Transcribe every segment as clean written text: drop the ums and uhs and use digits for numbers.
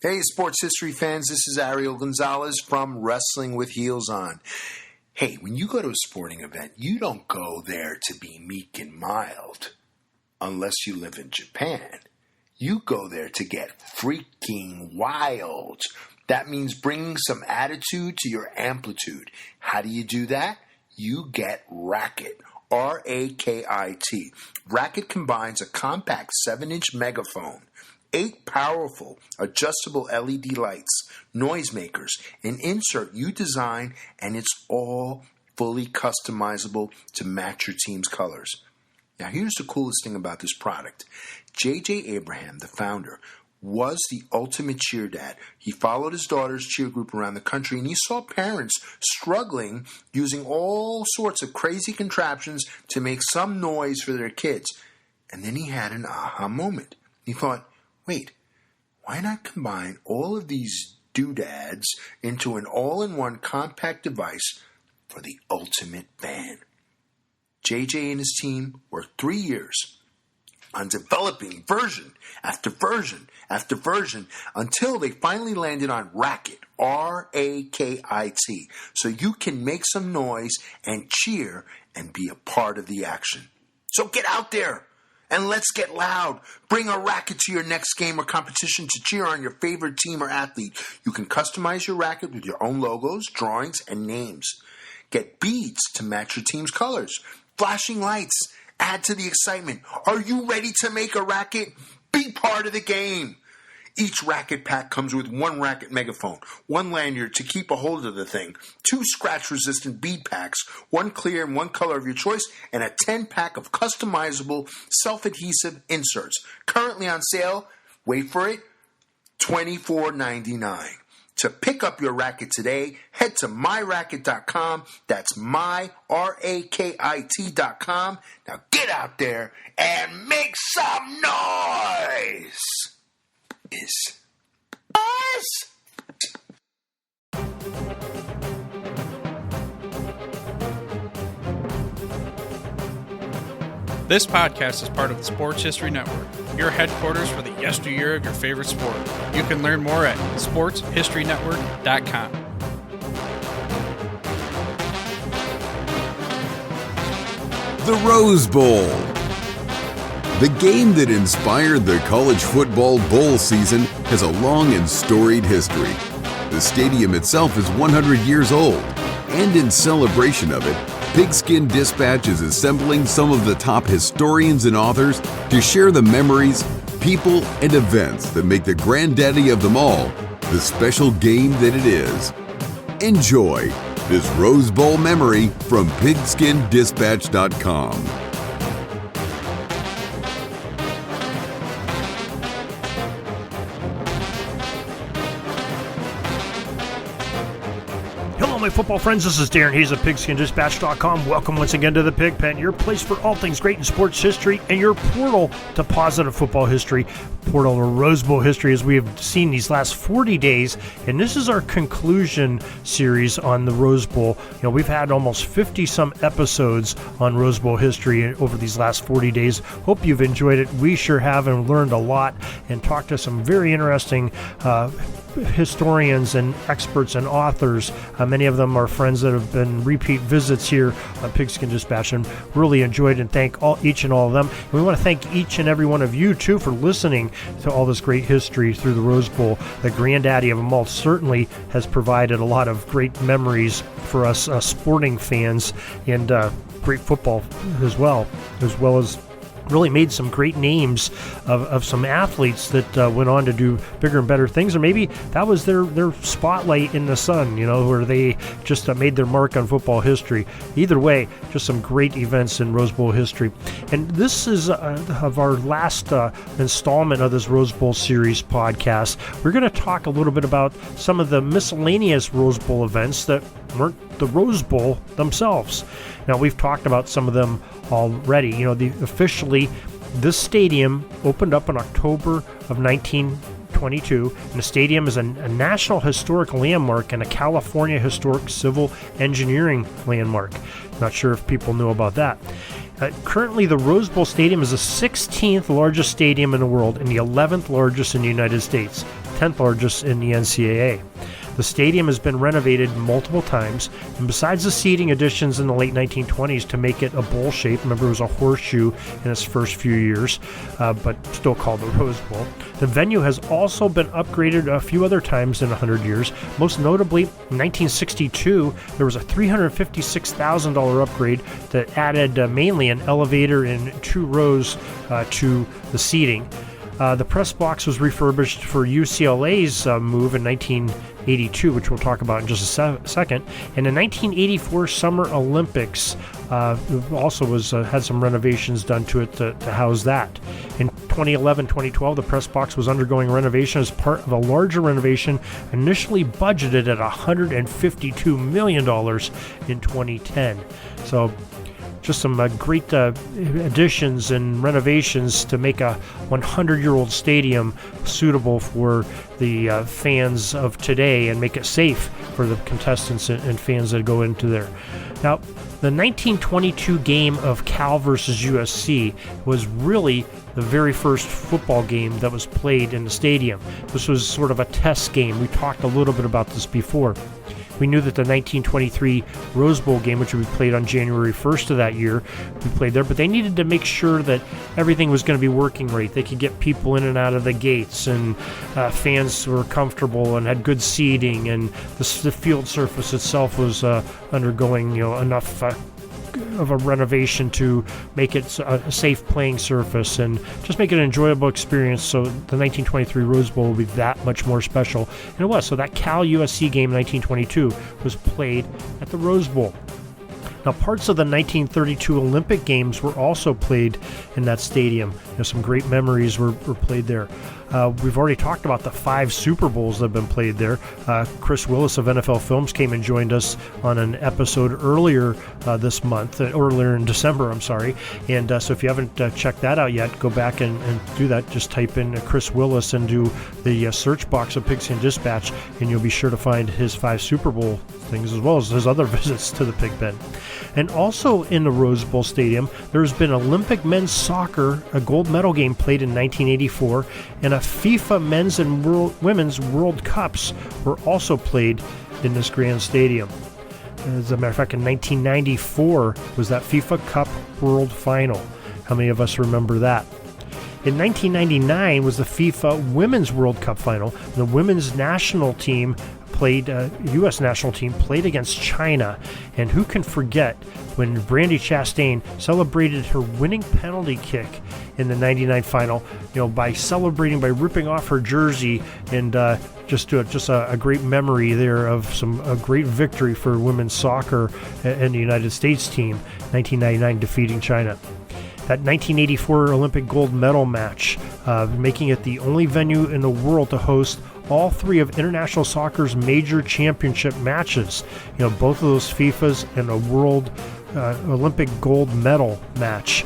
Hey, sports history fans, this is Ariel Gonzalez from Wrestling with Heels On. Hey, when you go to a sporting event, you don't go there to be meek and mild, unless you live in Japan. You go there to get freaking wild. That means bringing some attitude to your amplitude. How do you do that? You get Racket. R-A-K-I-T. Racket combines a compact 7-inch megaphone, 8 powerful adjustable LED lights, noisemakers, an insert you design, and it's all fully customizable to match your team's colors. Now here's the coolest thing about this product. J.J. Abraham, the founder, was the ultimate cheer dad. He followed his daughter's cheer group around the country, and he saw parents struggling using all sorts of crazy contraptions to make some noise for their kids. And then he had an aha moment. He thought, wait, why not combine all of these doodads into an all-in-one compact device for the ultimate fan? JJ and his team worked 3 years on developing version after version after version until they finally landed on Racket, R-A-K-I-T, so you can make some noise and cheer and be a part of the action. So get out there and let's get loud. Bring a racket to your next game or competition to cheer on your favorite team or athlete. You can customize your racket with your own logos, drawings, and names. Get beads to match your team's colors. Flashing lights add to the excitement. Are you ready to make a racket? Be part of the game. Each racket pack comes with 1 racket megaphone, 1 lanyard to keep a hold of the thing, 2 scratch-resistant bead packs, 1 clear and 1 color of your choice, and a 10-pack of customizable self-adhesive inserts. Currently on sale, wait for it, $24.99. To pick up your racket today, head to myracket.com. That's myraket.com. Now get out there and make some noise. This podcast is part of the Sports History Network, your headquarters for the yesteryear of your favorite sport. You can learn more at sportshistorynetwork.com. The Rose Bowl. The game that inspired the college football bowl season has a long and storied history. The stadium itself is 100 years old, and in celebration of it, Pigskin Dispatch is assembling some of the top historians and authors to share the memories, people, and events that make the granddaddy of them all the special game that it is. Enjoy this Rose Bowl memory from pigskindispatch.com. My football friends, this is Darren Hayes of PigskinDispatch.com. Welcome once again to the Pig Pen, your place for all things great in sports history and your portal to positive football history, portal to Rose Bowl history, as we have seen these last 40 days. And this is our conclusion series on the Rose Bowl. You know, we've had almost 50-some episodes on Rose Bowl history over these last 40 days. Hope you've enjoyed it. We sure have, and learned a lot and talked to some very interesting historians and experts and authors. Many of them are friends that have been repeat visits here on Pigskin Dispatch, and really enjoyed, and thank each and all of them. And we want to thank each and every one of you too for listening to all this great history through the Rose Bowl. The granddaddy of them all certainly has provided a lot of great memories for us sporting fans, and great football as well as really made some great names of some athletes that went on to do bigger and better things, or maybe that was their spotlight in the sun, you know, where they just made their mark on football history. Either way, just some great events in Rose Bowl history. And this is of our last installment of this Rose Bowl series podcast. We're going to talk a little bit about some of the miscellaneous Rose Bowl events that weren't the Rose Bowl themselves. Now, we've talked about some of them already. You know, officially, this stadium opened up in October of 1922, and the stadium is a National Historic Landmark and a California Historic Civil Engineering Landmark. Not sure if people knew about that. Currently, the Rose Bowl Stadium is the 16th largest stadium in the world and the 11th largest in the United States. 10th largest in the NCAA. The stadium has been renovated multiple times, and besides the seating additions in the late 1920s to make it a bowl shape, remember it was a horseshoe in its first few years, but still called the Rose Bowl, the venue has also been upgraded a few other times in 100 years. Most notably, in 1962, there was a $356,000 upgrade that added mainly an elevator and 2 rows to the seating. The press box was refurbished for UCLA's move in 1982, which we'll talk about in just a second. And the 1984 Summer Olympics also had some renovations done to it to house that. In 2011-2012, the press box was undergoing renovation as part of a larger renovation initially budgeted at $152 million in 2010. So just some great additions and renovations to make a 100-year-old stadium suitable for the fans of today and make it safe for the contestants and fans that go into there. Now, the 1922 game of Cal versus USC was really the very first football game that was played in the stadium. This was sort of a test game. We talked a little bit about this before. We knew that the 1923 Rose Bowl game, which we played on January 1st of that year, we played there, but they needed to make sure that everything was going to be working right. They could get people in and out of the gates, and fans were comfortable and had good seating, and the field surface itself was undergoing enough of a renovation to make it a safe playing surface and just make it an enjoyable experience. So the 1923 Rose Bowl will be that much more special. And it was. So that Cal-USC game in 1922 was played at the Rose Bowl. Now, parts of the 1932 Olympic Games were also played in that stadium. Some great memories were played there. We've already talked about the 5 Super Bowls that have been played there. Chris Willis of NFL Films came and joined us on an episode earlier this month, earlier in December, I'm sorry. And so if you haven't checked that out yet, go back and do that. Just type in Chris Willis and do the search box of Pigskin Dispatch, and you'll be sure to find his 5 Super Bowl things as well as his other visits to the Pig Pen. And also in the Rose Bowl Stadium, there's been Olympic men's soccer, a gold medal game played in 1984, and a FIFA men's and women's World Cups were also played in this grand stadium. As a matter of fact, in 1994 was that FIFA Cup World Final. How many of us remember that? In 1999 was the FIFA Women's World Cup Final. The women's national team U.S. national team played against China, and who can forget when Brandi Chastain celebrated her winning penalty kick in the 99 final, by ripping off her jersey, and just a great memory there of a great victory for women's soccer and the United States team, 1999 defeating China. That 1984 Olympic gold medal match, making it the only venue in the world to host all 3 of international soccer's major championship matches. Both of those FIFAs and a World Olympic gold medal match.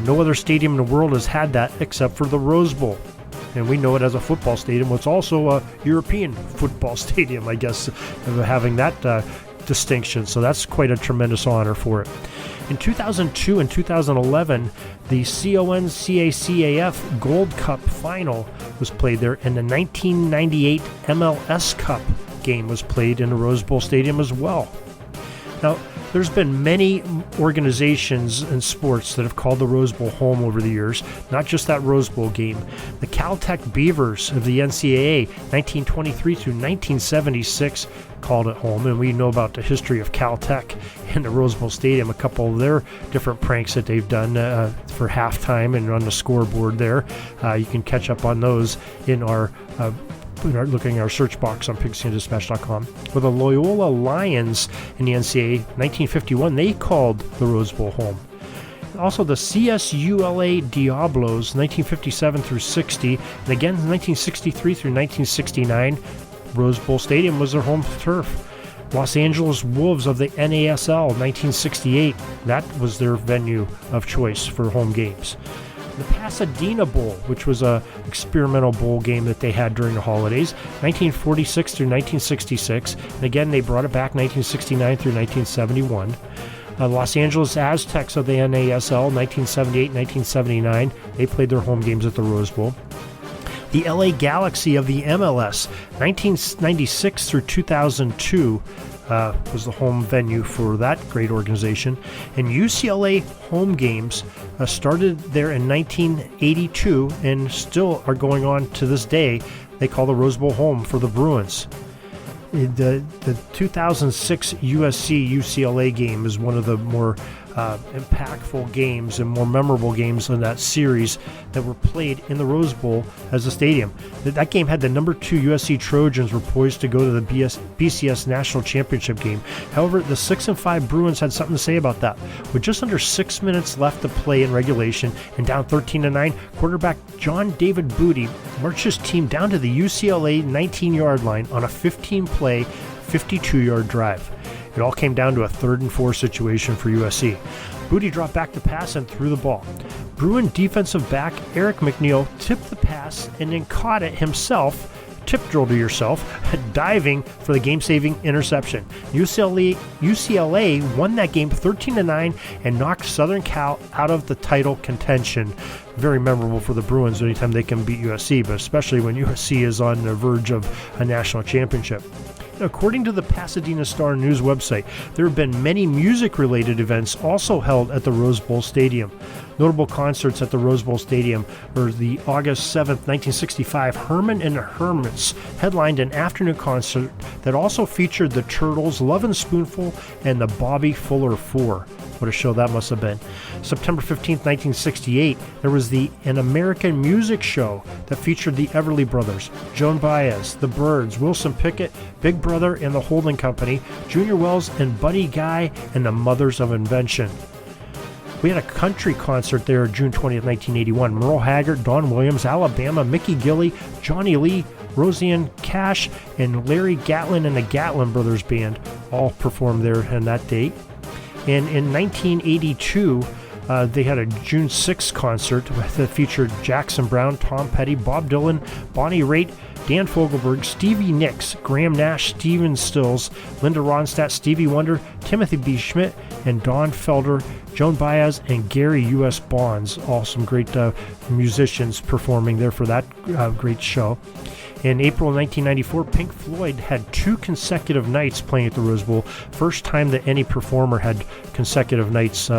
No other stadium in the world has had that except for the Rose Bowl. And we know it as a football stadium. It's also a European football stadium, I guess, having that distinction. So that's quite a tremendous honor for it. In 2002 and 2011, the CONCACAF Gold Cup Final was played there, and the 1998 MLS Cup game was played in the Rose Bowl Stadium as well. Now, there's been many organizations and sports that have called the Rose Bowl home over the years, not just that Rose Bowl game. The Caltech Beavers of the NCAA, 1923 through 1976, called it home, and we know about the history of Caltech and the Rose Bowl Stadium, a couple of their different pranks that they've done for halftime and on the scoreboard there. You can catch up on those in our looking at our search box on pigskindispatch.com. With the Loyola Lions in the NCAA, 1951, they called the Rose Bowl home. Also, the CSULA Diablos, 1957 through 60, and again 1963 through 1969, Rose Bowl Stadium was their home turf. Los Angeles Wolves of the NASL, 1968, that was their venue of choice for home games. The Pasadena Bowl, which was a experimental bowl game that they had during the holidays, 1946 through 1966. And again, they brought it back 1969 through 1971. Los Angeles Aztecs of the NASL, 1978, 1979. They played their home games at the Rose Bowl. The LA Galaxy of the MLS, 1996 through 2002. Was the home venue for that great organization. And UCLA home games started there in 1982 and still are going on to this day. They call the Rose Bowl home for the Bruins. The 2006 USC-UCLA game is one of the more impactful games and more memorable games in that series that were played in the Rose Bowl as a stadium. That game had the number 2 USC Trojans were poised to go to the BCS National Championship game. However, the 6-5 Bruins had something to say about that. With just under 6 minutes left to play in regulation and down 13-9, quarterback John David Booty marched his team down to the UCLA 19-yard line on a 15-play, 52-yard drive. It all came down to a 3rd and 4 situation for USC. Booty dropped back to pass and threw the ball. Bruin defensive back Eric McNeil tipped the pass and then caught it himself. Tip drill to yourself, diving for the game-saving interception. UCLA won that game 13-9 and knocked Southern Cal out of the title contention. Very memorable for the Bruins anytime they can beat USC, but especially when USC is on the verge of a national championship. According to the Pasadena Star News website, there have been many music-related events also held at the Rose Bowl Stadium. Notable concerts at the Rose Bowl Stadium were the August 7th, 1965 Herman and the Hermits headlined an afternoon concert that also featured the Turtles, Lovin' Spoonful, and the Bobby Fuller Four. What a show that must have been. September 15th, 1968, there was an American music show that featured the Everly Brothers, Joan Baez, the Byrds, Wilson Pickett, Big Brother and the Holding Company, Junior Wells and Buddy Guy, and the Mothers of Invention. We had a country concert there June 20th, 1981. Merle Haggard, Don Williams, Alabama, Mickey Gilley, Johnny Lee, Roseanne Cash, and Larry Gatlin and the Gatlin Brothers Band all performed there on that date. And in 1982, they had a June 6th concert that featured Jackson Browne, Tom Petty, Bob Dylan, Bonnie Raitt, Dan Fogelberg, Stevie Nicks, Graham Nash, Steven Stills, Linda Ronstadt, Stevie Wonder, Timothy B. Schmidt, and Don Felder, Joan Baez, and Gary U.S. Bonds. All some great musicians performing there for that great show. In April 1994, Pink Floyd had 2 consecutive nights playing at the Rose Bowl. First time that any performer had consecutive nights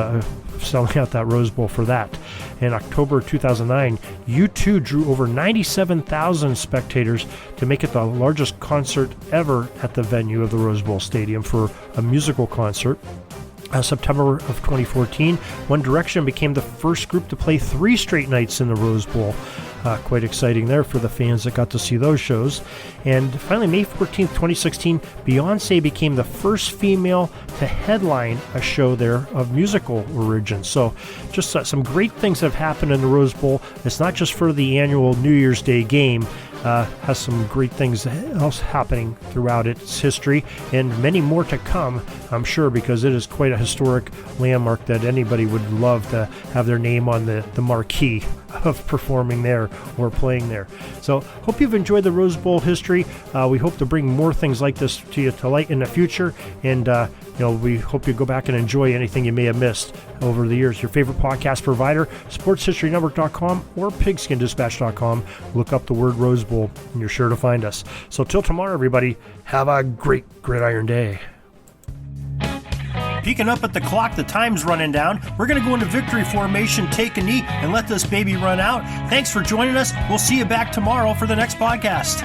selling out that Rose Bowl for that. In October 2009, U2 drew over 97,000 spectators to make it the largest concert ever at the venue of the Rose Bowl Stadium for a musical concert. September of 2014, One Direction became the first group to play 3 straight nights in the Rose Bowl. Quite exciting there for the fans that got to see those shows. And finally, May 14th, 2016, Beyonce became the first female to headline a show there of musical origin. So just some great things have happened in the Rose Bowl. It's not just for the annual New Year's Day game. Has some great things else happening throughout its history and many more to come, I'm sure, because it is quite a historic landmark that anybody would love to have their name on the marquee of performing there or playing there. So hope you've enjoyed the Rose Bowl history. We hope to bring more things like this to you to light in the future, and we hope you go back and enjoy anything you may have missed over the years. Your favorite podcast provider, sportshistorynetwork.com or pigskindispatch.com. Look up the word Rose Bowl and you're sure to find us. So till tomorrow, everybody, have a great gridiron day. Peeking up at the clock, the time's running down. We're going to go into victory formation, take a knee, and let this baby run out. Thanks for joining us. We'll see you back tomorrow for the next podcast.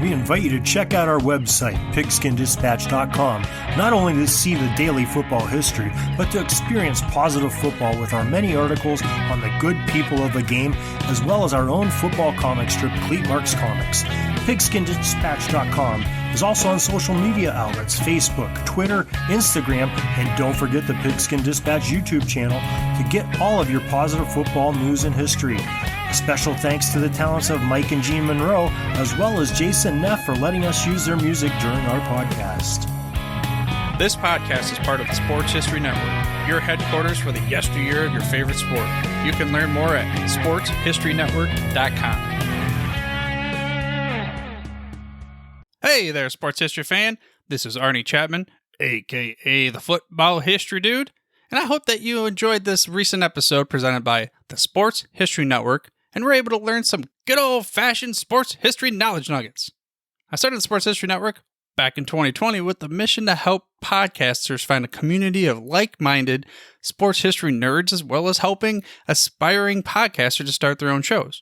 We invite you to check out our website, pigskindispatch.com, not only to see the daily football history, but to experience positive football with our many articles on the good people of the game, as well as our own football comic strip, Cleat Marks Comics. Pigskindispatch.com is also on social media outlets, Facebook, Twitter, Instagram, and don't forget the Pigskin Dispatch YouTube channel to get all of your positive football news and history. A special thanks to the talents of Mike and Jean Monroe, as well as Jason Neff for letting us use their music during our podcast. This podcast is part of the Sports History Network, your headquarters for the yesteryear of your favorite sport. You can learn more at sportshistorynetwork.com. Hey there, sports history fan. This is Arnie Chapman, a.k.a. the Football History Dude, and I hope that you enjoyed this recent episode presented by the Sports History Network and we're able to learn some good old-fashioned sports history knowledge nuggets. I started the Sports History Network back in 2020 with the mission to help podcasters find a community of like-minded sports history nerds, as well as helping aspiring podcasters to start their own shows.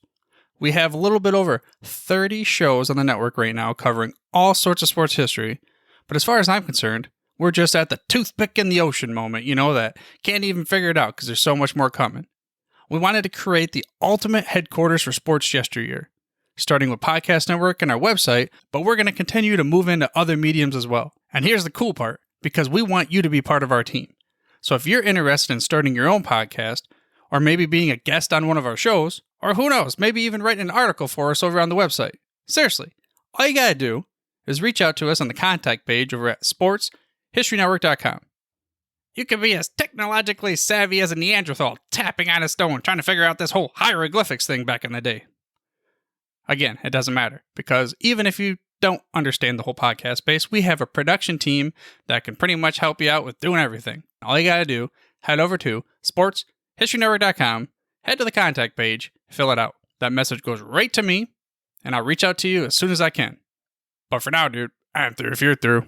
We have a little bit over 30 shows on the network right now covering all sorts of sports history, but as far as I'm concerned, we're just at the toothpick in the ocean moment, that can't even figure it out because there's so much more coming. We wanted to create the ultimate headquarters for sports yesteryear, starting with Podcast Network and our website, but we're going to continue to move into other mediums as well. And here's the cool part, because we want you to be part of our team. So if you're interested in starting your own podcast, or maybe being a guest on one of our shows, or who knows, maybe even writing an article for us over on the website. Seriously, all you gotta do is reach out to us on the contact page over at sportshistorynetwork.com. You can be as technologically savvy as a Neanderthal tapping on a stone trying to figure out this whole hieroglyphics thing back in the day. Again, it doesn't matter, because even if you don't understand the whole podcast space, we have a production team that can pretty much help you out with doing everything. All you gotta do, head over to sportshistorynetwork.com, head to the contact page, fill it out. That message goes right to me, and I'll reach out to you as soon as I can. But for now, dude, I'm through if you're through.